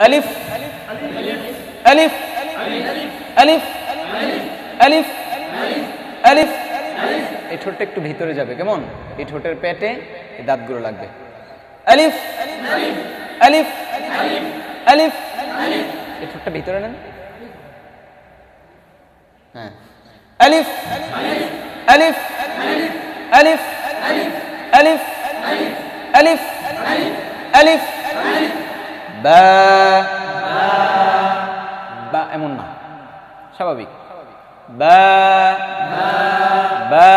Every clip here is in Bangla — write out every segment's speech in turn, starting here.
আলিফ আলিফ আলিফ আলিফ আলিফ। এই ঠোঁটটা একটু ভিতরে যাবে, কেমন? এই ঠোঁটের পেটে এই দাঁতগুলো লাগবে। আলিফ আলিফ আলিফ। এই ঠোঁটটা ভিতরে নেন। হ্যাঁ, আলিফ আলিফ আলিফ আলিফ আলিফ আলিফ। বা বা এমন না, স্বাভাবিক। বা বা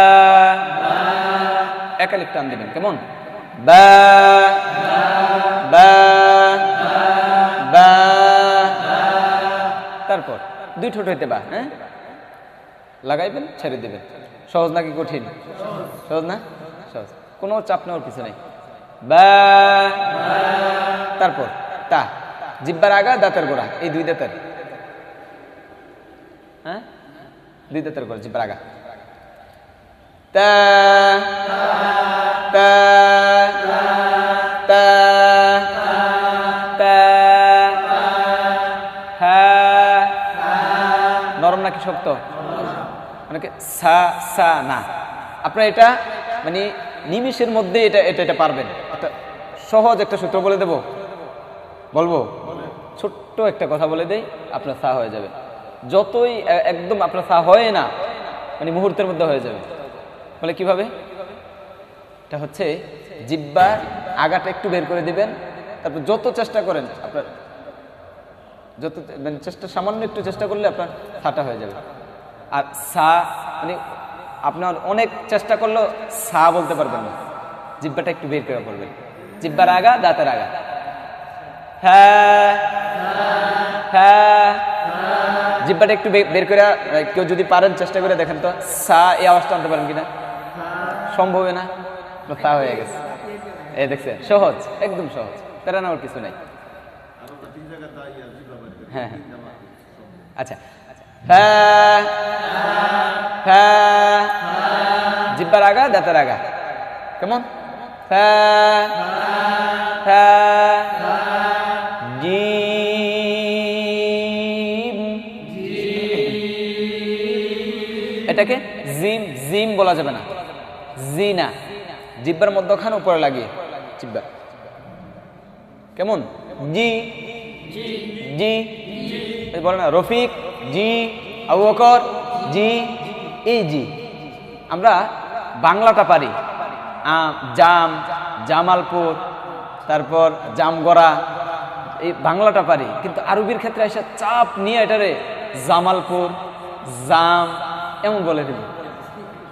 এক আলিফ টান দিবেন, কেমন? বা বা বা। তারপর দুই ঠোঁট হইতে বা, হ্যাঁ, লাগাইবেন, ছেড়ে দিবেন। সহজ নাকি কঠিন? সহজ না? সহজ, কোনো চাপ নেওয়ার কিছু নেই। বা, তারপর তা, জিহ্বার আগা, দাঁতের গোড়া, এই দুই দাঁতের, হ্যাঁ, দুই দাঁতের গোড়া, জিহ্বার আগা। তা তা তা তা। হ্যাঁ, নরম নাকি শক্ত? অনেকে সা সা না। আপনার এটা মানে নিমিষের মধ্যে এটা এটা এটা পারবেন। একটা সহজ একটা সূত্র বলে দেব, বলবো? ছোট্ট একটা কথা বলে দেই, আপনার সা হয়ে যাবে। যতই একদম আপনার সা হয় না, মানে মুহূর্তের মধ্যে হয়ে যাবে। বলে কিভাবে? এটা হচ্ছে জিহ্বার আগাটা একটু বের করে দিবেন, তারপর যত চেষ্টা করেন আপনার, যত মানে চেষ্টা, সামান্য একটু চেষ্টা করলে আপনার সাটা হয়ে যাবে। আর সা মানে আপনার অনেক চেষ্টা করলেও সা বলতে পারবেন না, জিহ্বাটা একটু বের করে করবেন। জিহ্বার আগা, দাঁতের আগা। হ্যাঁ হ্যাঁ, জিহ্বাটা একটু বের করে, কেউ যদি পারেন চেষ্টা করে দেখেন তো, সা এই আওয়াজটা আনতে পারেন কিনা? সম্ভব না, তা হয়ে গেছে। এই দেখছেন, সহজ, একদম সহজ, প্যারা নেওয়ার কিছু নাই। হ্যাঁ হ্যাঁ, আচ্ছা। হ্যাঁ হ্যাঁ, জিহ্বার আগা, দাঁতের আগা, কেমন? হ্যাঁ হ্যাঁ, জিম, এটাকে জিম জিম বলা যাবে না, জি না, জিহ্বার মধ্যখান উপরে লাগিয়ে জিহ্বা, কেমন? জি জি, বলে না রফিক জি, আবু বকর জি, এই জি। আমরা বাংলাটা পারি, জাম, জামালপুর, তারপর জামগড়া, এই বাংলাটা পারি, কিন্তু আরবির ক্ষেত্রে এসে চাপ নিয়ে এটারে জামালপুর, জাম এমন বলে দিব,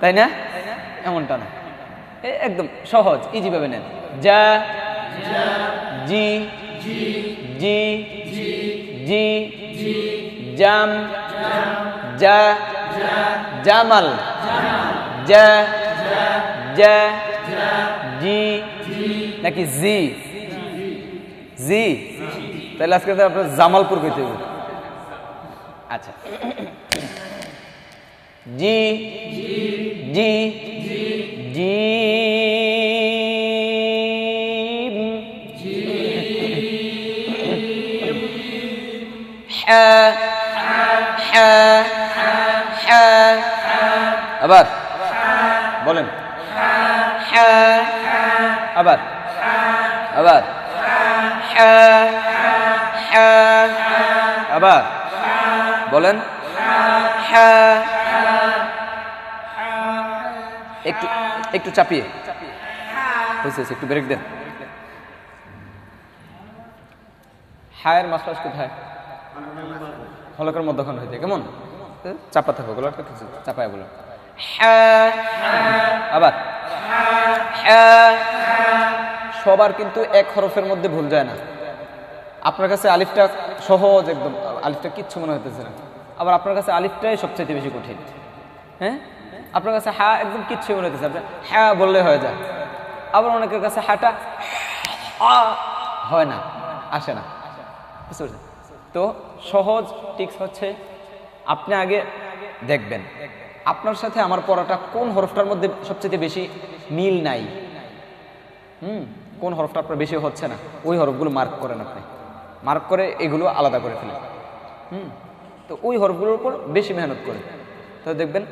তাই না? এমনটা না, একদম সহজ, ইজি ভাবে নেন। যা, জি জি জি, জাম, যা, জামাল, যা যা, জি নাকি জি? জি, তাহলে আজকে আপনার জামালপুর কইতে হবে। আচ্ছা, জি জি জি, আবার বলেন, আবার আবার আবার বলেন, একটু একটু চাপিয়ে হয়েছে, একটু ব্রেক দেন। হায়ের মাসলাস কোথায়? হলকের মধ্যখান হইতে, কেমন? চাপা থাকবে, গোলাটা কিছু চাপায় বলো। আবার সবার কিন্তু এক হরফের মধ্যে ভুল যায় না। আপনার কাছে আলিফটা সহজ একদম, আলিফটা কিচ্ছু মনে হইতেছে না, আবার আপনার কাছে আলিফটাই সবচেয়ে বেশি কঠিন। হ্যাঁ, আপনার কাছে হা একদম কিচ্ছু মনে হইতেছে, আপনার হ্যাঁ বললে হয়ে যায়। আবার অনেকের কাছে হাটা হয় না, আসে না, বুঝতে পারছেন? তো সহজ টিক্স হচ্ছে, আপনি আগে দেখবেন আপনার সাথে আমার পড়াটা কোন হরফটার মধ্যে সবচেয়ে বেশি মিল নাই, কোন হরফটা আপনার বেশি হচ্ছে না, ওই হরফগুলো মার্ক করেন আপনি। মার্ক করে এগুলো আলাদা করে ফেলেন। তো ওই হরফগুলোর উপর বেশি মেহনত করে, তো দেখবেন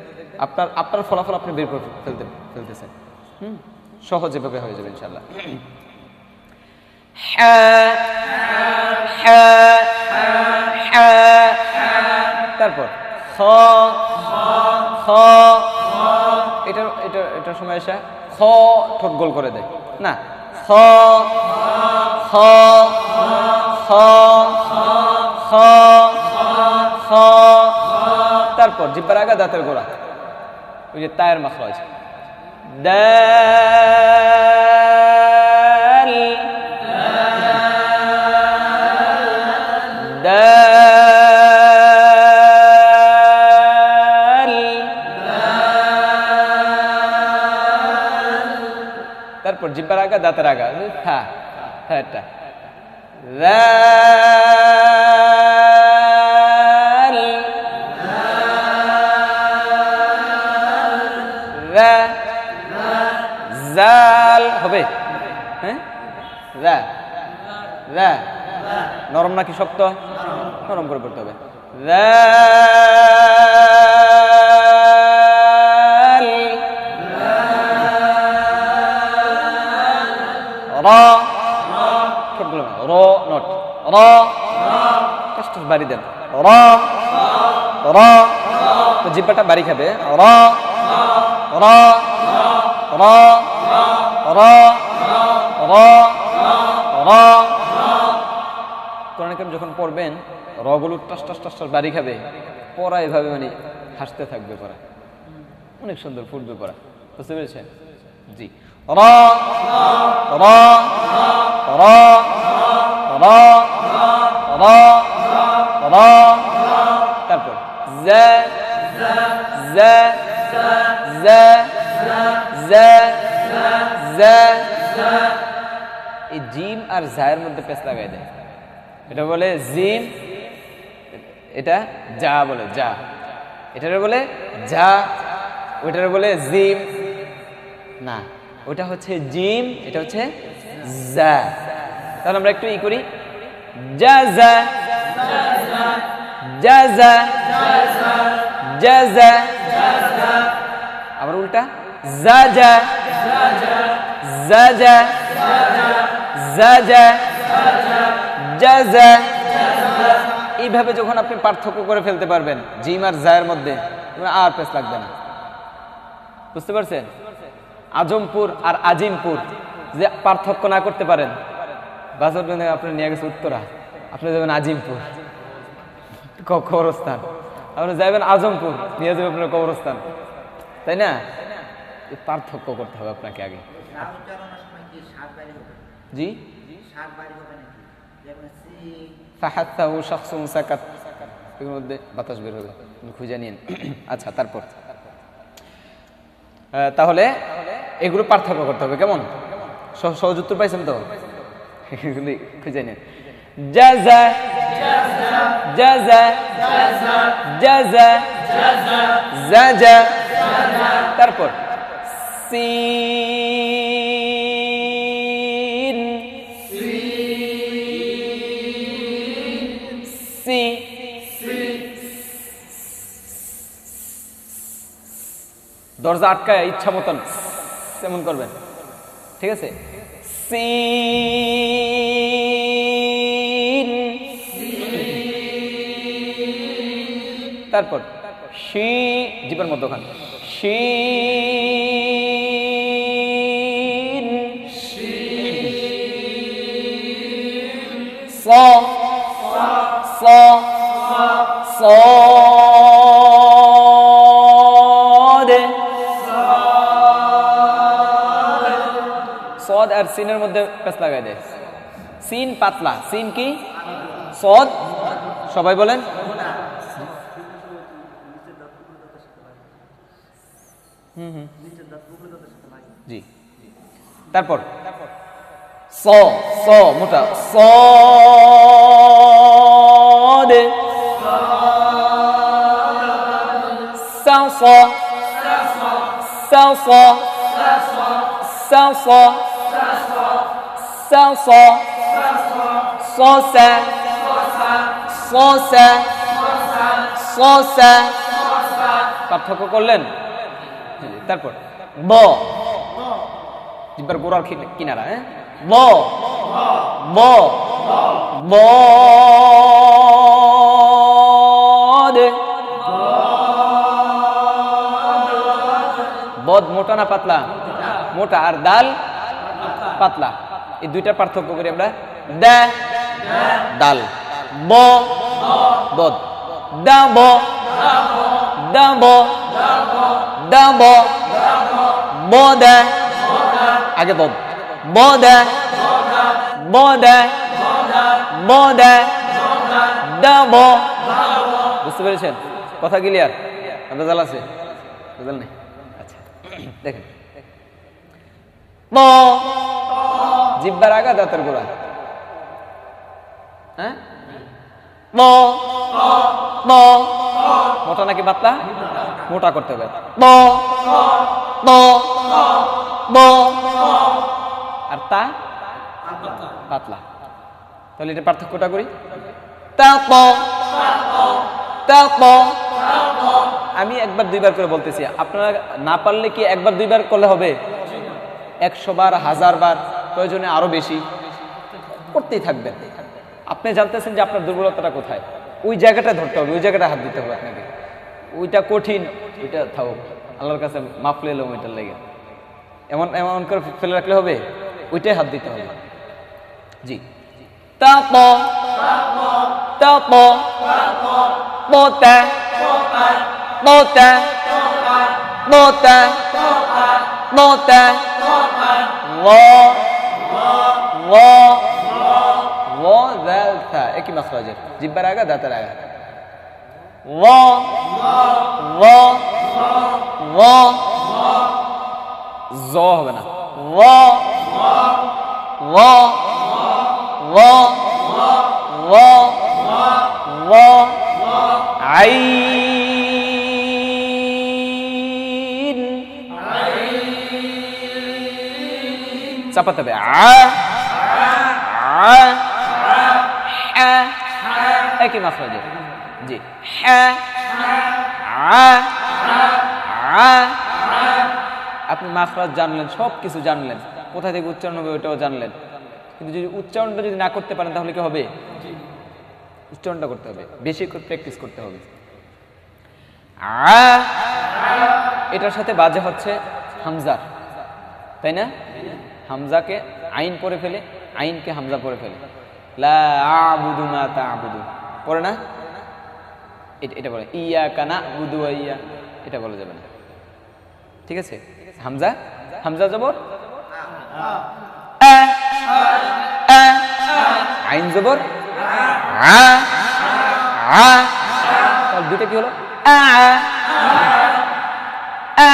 আপনার ফলাফল আপনি বের করে ফেলতেছেন। সহজেভাবে হয়ে যাবে ইনশাআল্লাহ। তারপর খ খ, এটার সময় এসে খ ঠোঁট গোল করে দেয় না, খ খ খ খ খ। তারপর জিহ্বার আগা দাঁতের গোড়া, ওই যে তায়ের মাখরাজ, দাল দাল। তারপর জিহ্বার আগা দাঁতের আগা থা, থাটা রাল রা জাল হবে। হ্যাঁ, রা রা নরম নাকি শক্ত? নরম করে পড়তে হবে। রাল রা, ঠোঁটগুলো র নট র, কষ্ট বাড়ি দেন র র, তো জিহ্বাটা বাড়ি খাবে র র র র র র। কোরআন কারীম যখন পড়বেন রগুলো টাস টাস টাস টাস বাড়ি খাবে, পড়া এভাবে মানে হাসতে থাকবে, পড়া অনেক সুন্দর ফুটবে পড়া, বুঝতে পেরেছেন? জি, র র র র র র। তারপর জা জা জা জা জা। এই জিম আর জায়ের মধ্যে পেশ লাগাই দেয়, এটা বলে জিম, এটা যা বলে যা, এটারে বলে যা, ওইটারে বলে জিম না, ওটা হচ্ছে জিম, এটা হচ্ছে যা। তাহলে আমরা একটু ই করি, যা যা যা যা যা যা। আবার উল্টা যা যা যা যা যা যা যা যা। এইভাবে যখন আপনি পার্থক্য করে ফেলতে পারবেন জিম আর জায়ের মধ্যে, আর পেশ লাগবে না, বুঝতে পারছেন? আজমপুর আর আজিমপুর যে পার্থক্য না করতে পারেন, বাজার আপনি নিয়ে গেছে উত্তরা, আপনি যাবেন আজিমপুর কবরস্থান, আপনি যাবেন আজমপুর, নিয়ে যাবেন আপনার কবরস্থান, তাই না? পার্থক্য করতে হবে আপনাকে আগে। জি, ফাহাত্তাহু শাখসুন সাকাত, এর মধ্যে বাতাস বের হবে, খুঁজে নিন। আচ্ছা, তারপর তাহলে এগুলো পার্থক্য করতে হবে, কেমন? সহজ উত্তর পাইছেন তো? খুঁজে নিন। জাযা জাযা জাযা জাযা। তারপর সিন সি, দরজা আটকায় ইচ্ছা মতন এমন করবেন, ঠিক আছে? সিন। তারপর শি, জিহ্বার মধ্যখান, শিন স স স। সদ আর সিনের মধ্যে পেশ লাগাই দেয়, সিন পাতলা, সিন কি? সদ, সবাই বলেন। জি, তারপর স স মোটা স দে সাও স সাও স সাও স সাও স স সা সসা সসা পার্থক্য করলেন। তারপর ব জিহ্বার গোড়ার কিনারা, হ্যাঁ ব ব বদ বদ মোটা না পাতলা? মোটা। আর দাল পাতলা। এই দুইটা পার্থক্য করি আমরা। দা দাল, ব বদ, দাব দাব দাব বদা আগে বদ বদা বদা বদা দাব। বুঝতে পেরেছেন? কথা ক্লিয়ার? রেজাল্ট আছে? রেজাল্ট নেই? আচ্ছা দেখেন, ব জিহ্বার আগা দাঁতের গোড়া, হ্যাঁ ব ব মোটা নাকি পাতলা? মোটা করতে হবে। ব ব ব আর তা পাতলা। তাহলে এটা পার্থক্যটা করি। তা প তা প। আমি একবার দুইবার করে বলতেছি, আপনারা না পারলে কি একবার দুইবার করলে হবে? 100 বার 1000 বার, প্রয়োজনে আরো বেশি করতেই থাকবেন। আপনি জানতেছেন যে আপনার দুর্বলতাটা কোথায়, ওই জায়গাটা ধরতে হবে, ওই জায়গাটা হাত দিতে হবে আপনাকে। ওইটা কঠিন, ওইটা থাকুক, আল্লাহর কাছে মাফ পেলাম ওইটার লেগে। এমন এমন করে ফেলে রাখলে হবে? ওইটাই হাত দিতে হবে। জি, তা প তা প পতা পতা পতা পতা ও ও ও দাল থা একই মাখরাজের, জিহ্বার আগা দাঁতের আগা। ও ও ও জ হবে না। ও ও ও ও ও আইন চাপাতে হবে। একই মাখরাজের। জি, আপনি মাখরাজ জানলেন, সব কিছু জানলেন, কোথা থেকে উচ্চারণ হবে ওইটাও জানলেন, কিন্তু যদি উচ্চারণটা যদি না করতে পারেন তাহলে কি হবে? উচ্চারণটা করতে হবে, বেশি করে প্র্যাকটিস করতে হবে। এটার সাথে বাজে হচ্ছে হামজার, তাই না? হামজাকে আইন পড়ে ফেলে, আইনকে হামজা পড়ে ফেলে। লা আবুদু মা তা'বুদু পড়ে না? এটা বলে ইয়াকা না'বুদু ওয়া ইয়া, এটা বলা যাবে না। ঠিক আছে? হামজা হামজা জবর আ আ, আইন জবর আ আ, তাহলে দুটো কি হলো? আ আ আ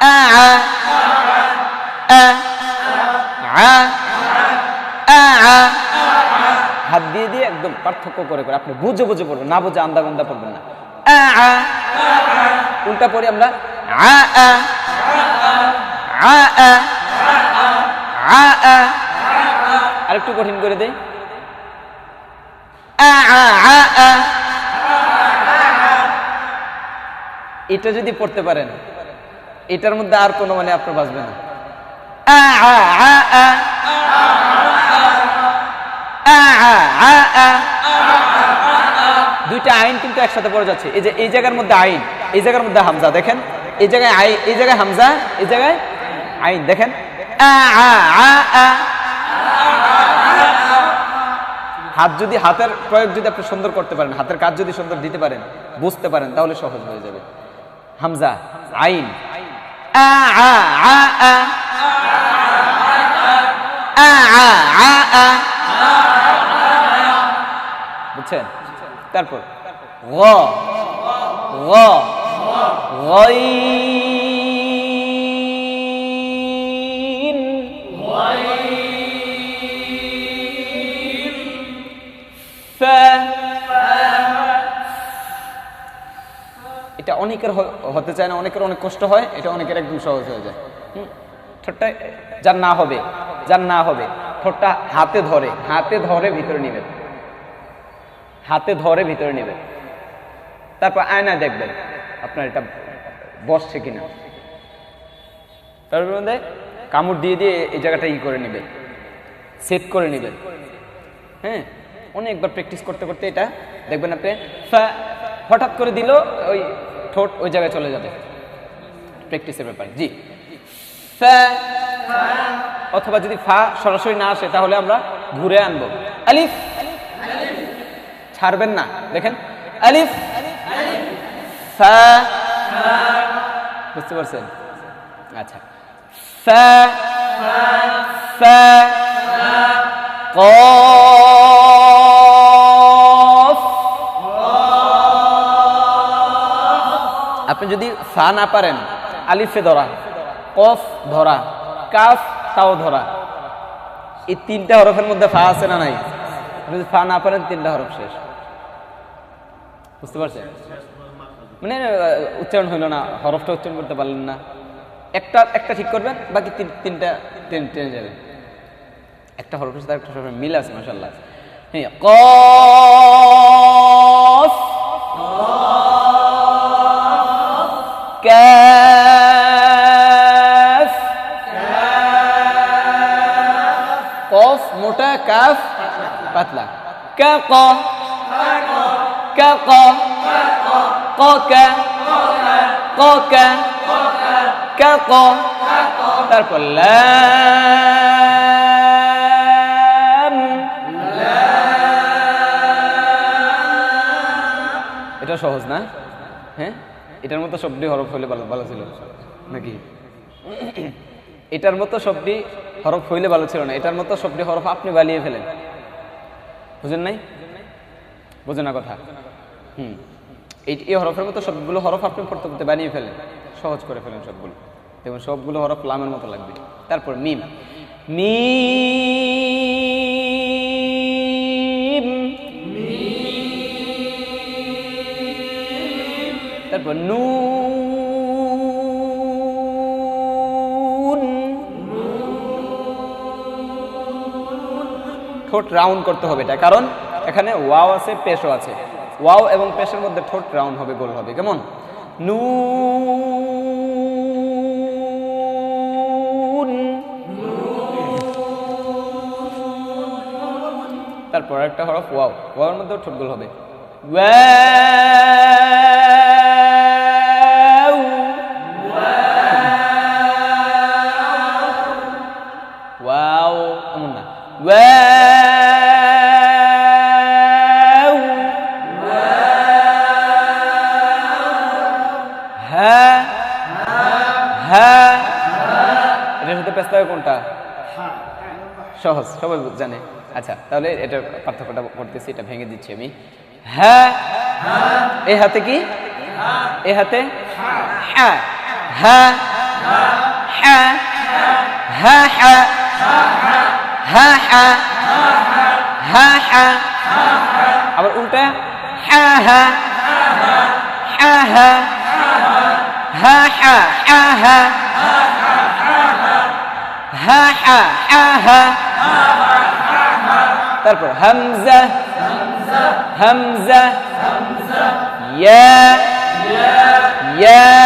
আ আ। হাত দিয়ে দিয়ে একদম পার্থক্য করে করে আপনি বুঝে বুঝে পড়বেন, না বুঝে আন্দা গন্দা পড়বেন না। উল্টা পড়ি আমরা আরেকটু কঠিন করে দেই। এটা যদি পড়তে পারেন, এটার মধ্যে আর কোনো মানে আপনার বাঁচবে না। দুইটা আইন কিন্তু একসাথে পড়ে যাচ্ছে। এই যে এই জায়গার মধ্যে আইন, এই জায়গার মধ্যে হামজা, দেখেন এই জায়গায় এই জায়গায় হামজা, এই জায়গায় আইন, দেখেন হাত যদি হাতের প্রয়োগ যদি আপনি সুন্দর করতে পারেন, হাতের কাজ যদি সুন্দর দিতে পারেন, বুঝতে পারেন, তাহলে সহজ হয়ে যাবে। হামজা আইন বুঝছেন? তারপর গ গ গাইন ফা। এটা অনেকের হতে চায় না, অনেকের অনেক কষ্ট হয়, এটা অনেকের একদম সহজ হয়ে যায়। ঠোঁটটা যার না হবে ঠোঁটটা হাতে ধরে ভিতরে নেবেন, হাতে ধরে ভিতরে নেবেন, তারপর আয়না দেখবেন আপনার এটা বসছে কিনা, তারপর মধ্যে কামড় দিয়ে দিয়ে এই জায়গাটা করে নেবেন, সেট করে নেবেন। হ্যাঁ, অনেকবার প্র্যাকটিস করতে করতে এটা দেখবেন আপনি হঠাৎ করে দিল ওই ঠোঁট ওই জায়গায় চলে যাবে। প্র্যাকটিসের ব্যাপার। জি, অথবা যদি ফা সরাসরি না আসে তাহলে আমরা ঘুরে আনবো। আলিফ, ছাড়বেন না, দেখেন আলিফ ফা, বুঝতে পারছেন? আচ্ছা, ফা ফা কফ। আপনি যদি ফা না পারেন আলিফে ধরা, কফ ধরা, কাফ তাও ধরা, এই তিনটা হরফের মধ্যে ফা আছে না নাই? যদি ফা না পারেন তিনটা হরফ শেষ। বুঝতে পারছেন? মানে উচ্চারণ হইল না, হরফটা উচ্চারণ করতে পারলেন না, একটা ঠিক করবেন, বাকি তিনটা টেনে যাবেন। একটা হরফের সাথে একটা হরফের মিল আছে মাশাআল্লাহ। হ্যাঁ, কফ কাফ, কফ মোটা, কাফ পাতলা, কা ক কা ক ক কা ক কা কা ক, তারপর লাম। এটা সহজ না? হ্যাঁ, এটার মতো শব্দে হরফ হইলে ভালো ছিল নাকি? এটার মতো শব্দে হরফ হইলে ভালো ছিল না, এটার মতো শব্দে হরফ আপনি বানিয়ে ফেলেন। বুঝেন নাই? বুঝেন না কথা? এই হরফের মতো সবগুলো হরফ আপনি পড়তে পড়তে বানিয়ে ফেলেন, সহজ করে ফেলেন সবগুলো, দেখুন সবগুলো হরফ লামের মতো লাগবে। তারপর মিম, মিম, তারপর নুন, ঠোঁট রাউন্ড করতে হবে এটা, কারণ এখানে ওয়াও আছে, পেশও আছে। ওয়াও এবং পেশের মধ্যে ঠোঁট রাউন্ড হবে, গোল হবে। কেমন? নুন। তারপর একটা হরফ ওয়াও, ওয়াওর মধ্যে ঠোঁট গোল হবে। ওয়াও, ওয়াও এমন না, ওয়াও, হা হা, এটার সাথে পেস্তা কোনটা সহজ, সবাই জানে। আচ্ছা, তাহলে এটার পার্থক্যটা করতেছি, এটা ভেঙে দিচ্ছি আমি। হ্যাঁ, এই হাতে কি? এই হাতে হ্যাঁ, হ্যাঁ হ্যাঁ হ্যাঁ হ্যাঁ হ্যাঁ হ্যাঁ হ্যাঁ, আবার উল্টা হ্যাঁ হ্যাঁ হ্যাঁ হ্যাঁ হ্যাঁ হ্যাঁ হ্যাঁ হ্যাঁ হ্যাঁ হ্যাঁ, তারপর হামজা, হামজা, ইয়া, ইয়া।